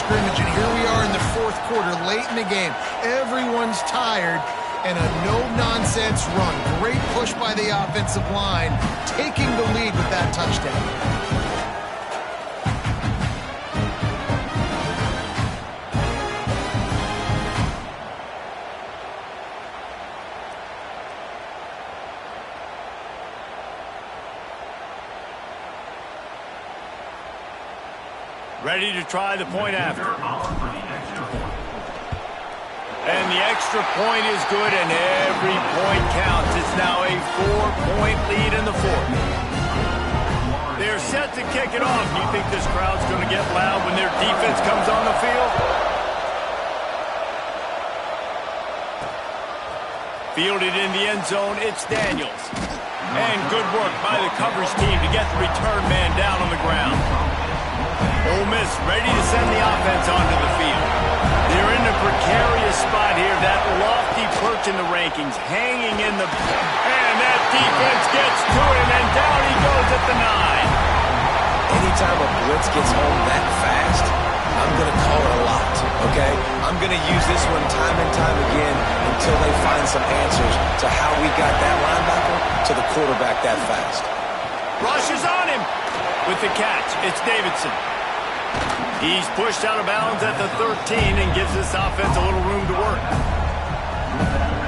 scrimmage, and here we are in the fourth quarter, late in the game. Everyone's tired, and a no-nonsense run. Great push by the offensive line, taking the lead with that touchdown. Ready to try the point after. And the extra point is good, and every point counts. It's now a 4-point lead in the fourth. They're set to kick it off. Do you think this crowd's going to get loud when their defense comes on the field? Fielded in the end zone, it's Daniels. And good work by the coverage team to get the return man down on the ground. Ole Miss ready to send the offense onto the field. They're in a precarious spot here. That lofty perch in the rankings, hanging in the... And that defense gets to him, and down he goes at the 9. Anytime a blitz gets home that fast, I'm going to call it a lot, okay? I'm going to use this one time and time again until they find some answers to how we got that linebacker to the quarterback that fast. Rush is on him with the catch. It's Davidson. He's pushed out of bounds at the 13 and gives this offense a little room to work.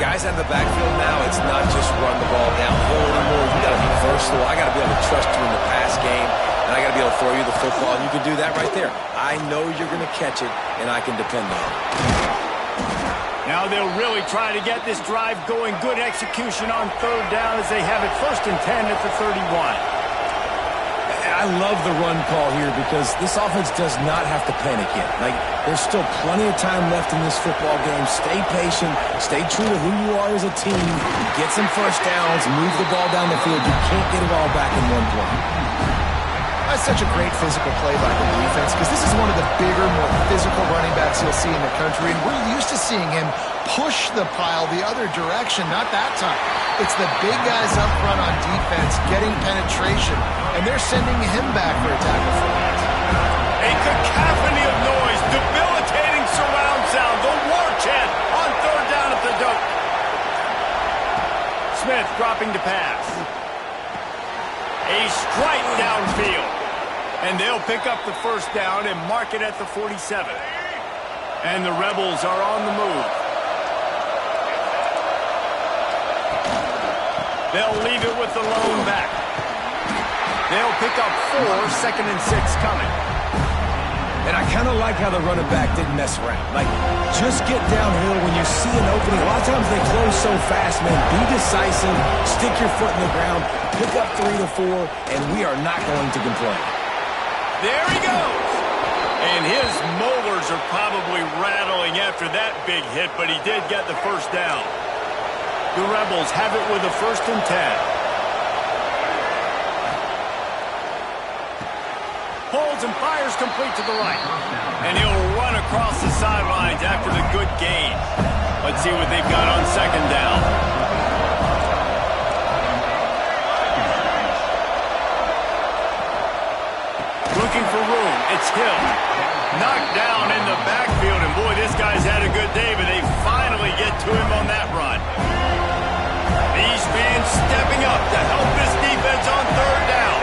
Guys out of the backfield now, it's not just run the ball downhill anymore. You got to be versatile. I got to be able to trust you in the pass game, and I got to be able to throw you the football, and you can do that right there. I know you're going to catch it, and I can depend on it. Now they'll really try to get this drive going. Good execution on third down as they have it 1st and 10 at the 31. I love the run call here because this offense does not have to panic yet. Like, there's still plenty of time left in this football game. Stay patient. Stay true to who you are as a team. Get some first downs. Move the ball down the field. You can't get it all back in one play. That's such a great physical play by the defense because this is one of the bigger, more physical running backs you'll see in the country, and we're used to seeing him push the pile the other direction. Not that time. It's the big guys up front on defense getting penetration, and they're sending him back for a tackle for loss. A cacophony of noise, debilitating surround sound, the war chant on third down at the dope. Smith dropping to pass. A strike downfield. And they'll pick up the first down and mark it at the 47. And the Rebels are on the move. They'll leave it with the lone back. They'll pick up 4, 2nd and 6 coming. And I kind of like how the running back didn't mess around. Like, just get downhill when you see an opening. A lot of times they close so fast, man. Be decisive, stick your foot in the ground, pick up 3 to 4, and we are not going to complain. There he goes. And his molars are probably rattling after that big hit, but he did get the first down. The Rebels have it with a 1st and 10. Holds and fires complete to the right. And he'll run across the sidelines after the good gain. Let's see what they've got on 2nd down. Looking for room. It's Hill. Knocked down in the backfield. And boy, this guy's had a good day, but they finally get to him on that run. These fans stepping up to help this defense on third down.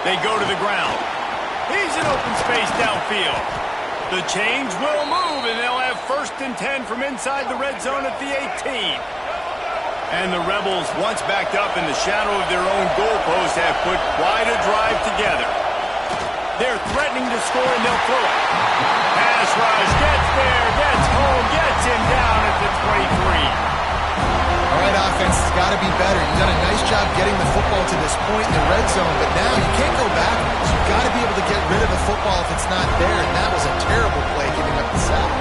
They go to the ground. He's in open space downfield. The change will move, and they'll have 1st and 10 from inside the red zone at the 18. And the Rebels, once backed up in the shadow of their own goalpost, have put quite a drive together. They're threatening to score, and they'll throw it. Pass rush, gets there, gets home, gets him down at the 23. All right, offense, it's got to be better. You've done a nice job getting the football to this point in the red zone, but now you can't go backwards. You've got to be able to get rid of the football if it's not there, and that was a terrible play giving up the sack.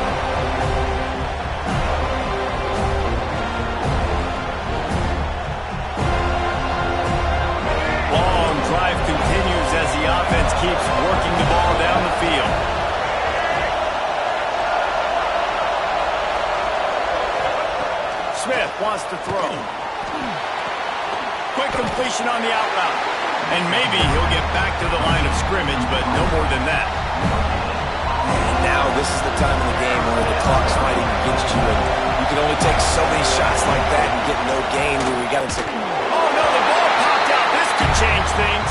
Long drive continues as the offense keeps working the ball down the field. Smith wants to throw. Quick completion on the out route. And maybe he'll get back to the line of scrimmage, but no more than that. time in the game where the clock's fighting against you, and you can only take so many shots like that and get no gain where we got into. Oh, no, the ball popped out. This could change things.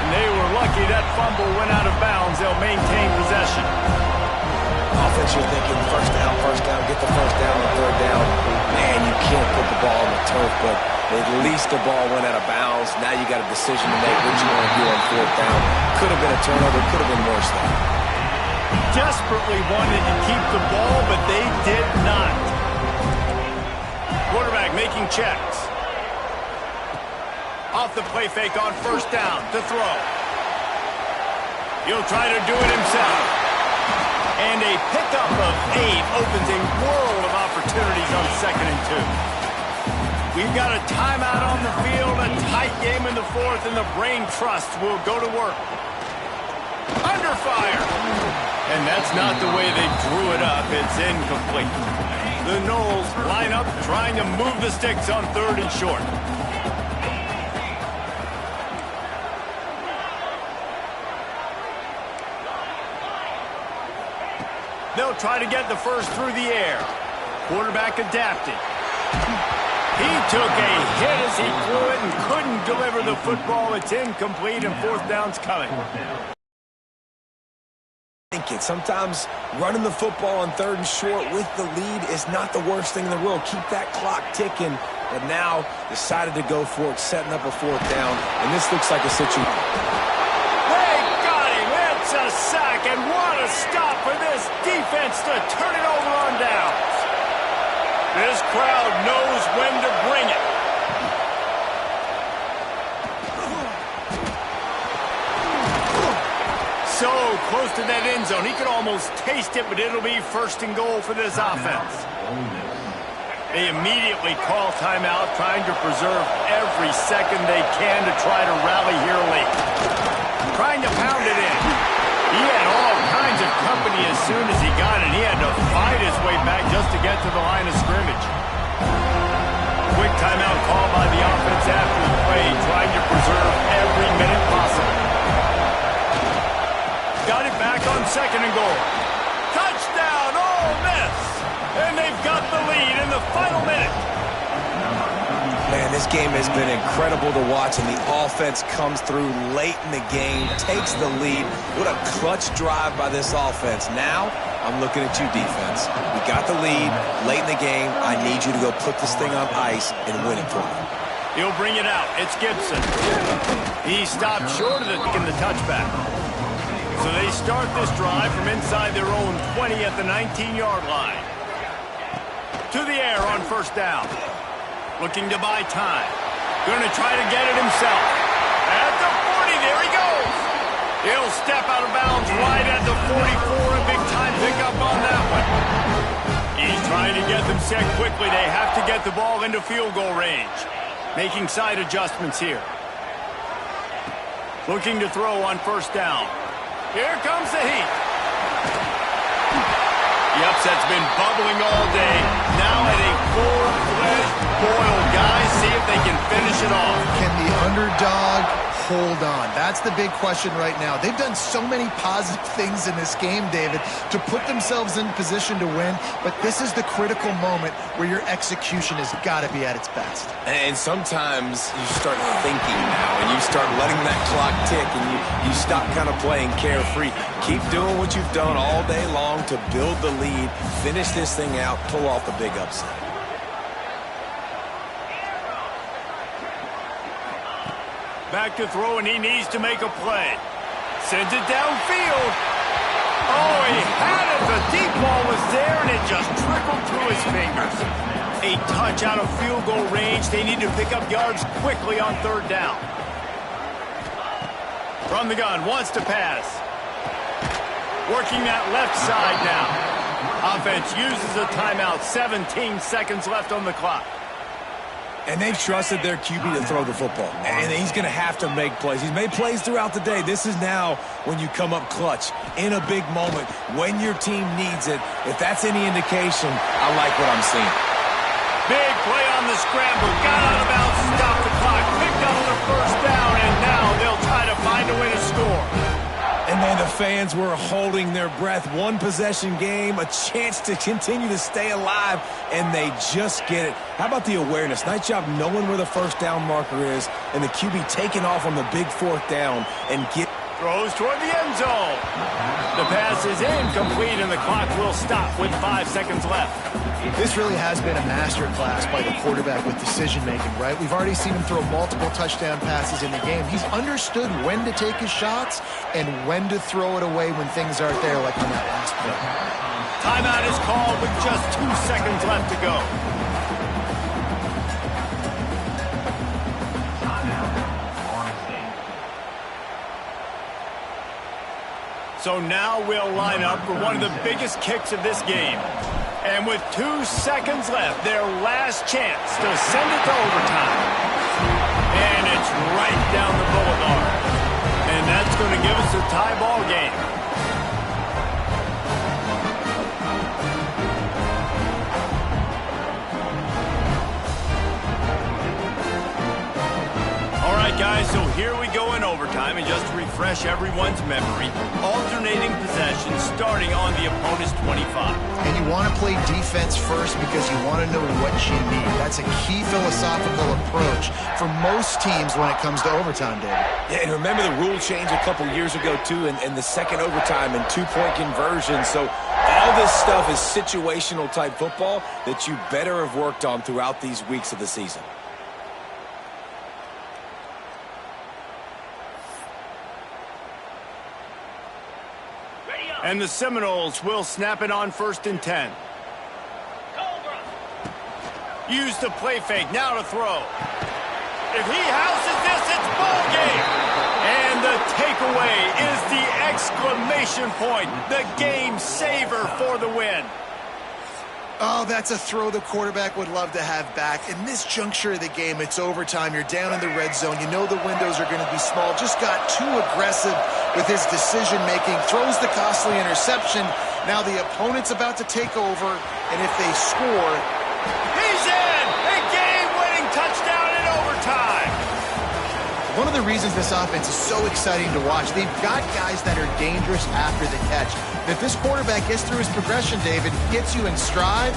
And they were lucky that fumble went out of bounds. They'll maintain possession. Offense, you're thinking first down, get the first down, the third down. Man, you can't put the ball on the turf, but at least the ball went out of bounds. Now you got a decision to make what you want to do on fourth down. Could have been a turnover, could have been worse though. Desperately wanted to keep the ball, but they did not. Quarterback making checks. Off the play fake on first down to throw. He'll try to do it himself. And a pickup of 8 opens a world of opportunities on 2nd and 2. We've got a timeout on the field, a tight game in the 4th, and the brain trust will go to work. Under fire. And that's not the way they drew it up. It's incomplete. The Knowles line up trying to move the sticks on 3rd and short. They'll try to get the first through the air. Quarterback adapted. He took a hit as he threw it and couldn't deliver the football. It's incomplete and 4th down's coming. Sometimes running the football on 3rd and short with the lead is not the worst thing in the world. Keep that clock ticking. But now decided to go for it, setting up a 4th down. And this looks like a situation. They got him. It's a sack. And what a stop for this defense to turn it over on downs. This crowd knows when to bring it. So close to that end zone. He could almost taste it, but it'll be 1st and goal for this offense. They immediately call timeout, trying to preserve every second they can to try to rally here late. Trying to pound it in. He had all kinds of company as soon as he got it. He had to fight his way back just to get to the line of scrimmage. Quick timeout call by the offense after the play, trying to preserve every minute possible. Got it back on 2nd and goal. Touchdown, Ole Miss! And they've got the lead in the final minute. Man, this game has been incredible to watch, and the offense comes through late in the game, takes the lead. What a clutch drive by this offense. Now, I'm looking at you, defense. We got the lead late in the game. I need you to go put this thing on ice and win it for me. He'll bring it out. It's Gibson. He stopped short of the touchback. So they start this drive from inside their own 20 at the 19-yard line. To the air on 1st down. Looking to buy time. Going to try to get it himself. At the 40, there he goes. He'll step out of bounds right at the 44. A big-time pickup on that one. He's trying to get them set quickly. They have to get the ball into field goal range. Making side adjustments here. Looking to throw on 1st down. Here comes the heat. The upset's been bubbling all day. Now at a full-fledged boil. Guys, see if they can finish it off. Can the underdog hold on? That's the big question right now. They've done so many positive things in this game, David, to put themselves in position to win, but this is the critical moment where your execution has got to be at its best. And sometimes you start thinking now, and you start letting that clock tick, and you stop kind of playing carefree. Keep doing what you've done all day long to build the lead, finish this thing out, pull off the big upset. Back to throw, and he needs to make a play. Sends it downfield. Oh, he had it. The deep ball was there, and it just trickled through his fingers. A touch out of field goal range. They need to pick up yards quickly on 3rd down. From the gun, wants to pass. Working that left side now. Offense uses a timeout. 17 seconds left on the clock. And they've trusted their QB to throw the football. And he's going to have to make plays. He's made plays throughout the day. This is now when you come up clutch in a big moment when your team needs it. If that's any indication, I like what I'm seeing. Big play on the scramble. Got out of bounds, stopped the clock, picked up the 1st down, and now they'll try to find a way to score. And man, the fans were holding their breath. One possession game, a chance to continue to stay alive, and they just get it. How about the awareness? Nice job knowing where the first down marker is, and the QB taking off on the big fourth down and get. Throws toward the end zone. The pass is incomplete, and the clock will stop with 5 seconds left. This really has been a masterclass by the quarterback with decision-making, right? We've already seen him throw multiple touchdown passes in the game. He's understood when to take his shots and when to throw it away when things aren't there, like on that last play. Timeout is called with just 2 seconds left to go. So now we'll line up for one of the biggest kicks of this game. And with 2 seconds left, their last chance to send it to overtime. And it's right down the boulevard. And that's going to give us a tie ball game. All right, guys, so here we go in overtime. And just to refresh everyone's memory, alternating possession starting on the opponent's 25. And you want to play defense first because you want to know what you need. That's a key philosophical approach for most teams when it comes to overtime, David. Yeah, and remember the rule change a couple years ago, too, and the second overtime and two-point conversion. So all this stuff is situational type football that you better have worked on throughout these weeks of the season. And the Seminoles will snap it on 1st and 10. Use the play fake, now to throw. If he houses this, it's ball game. And the takeaway is the exclamation point, the game saver for the win. Oh, that's a throw the quarterback would love to have back. In this juncture of the game, it's overtime. You're down in the red zone. You know the windows are going to be small. Just got too aggressive with his decision-making. Throws the costly interception. Now the opponent's about to take over, and if they score... He's in! A game-winning touchdown in overtime! One of the reasons this offense is so exciting to watch, they've got guys that are dangerous after the catch. And if this quarterback gets through his progression, David, gets you in stride...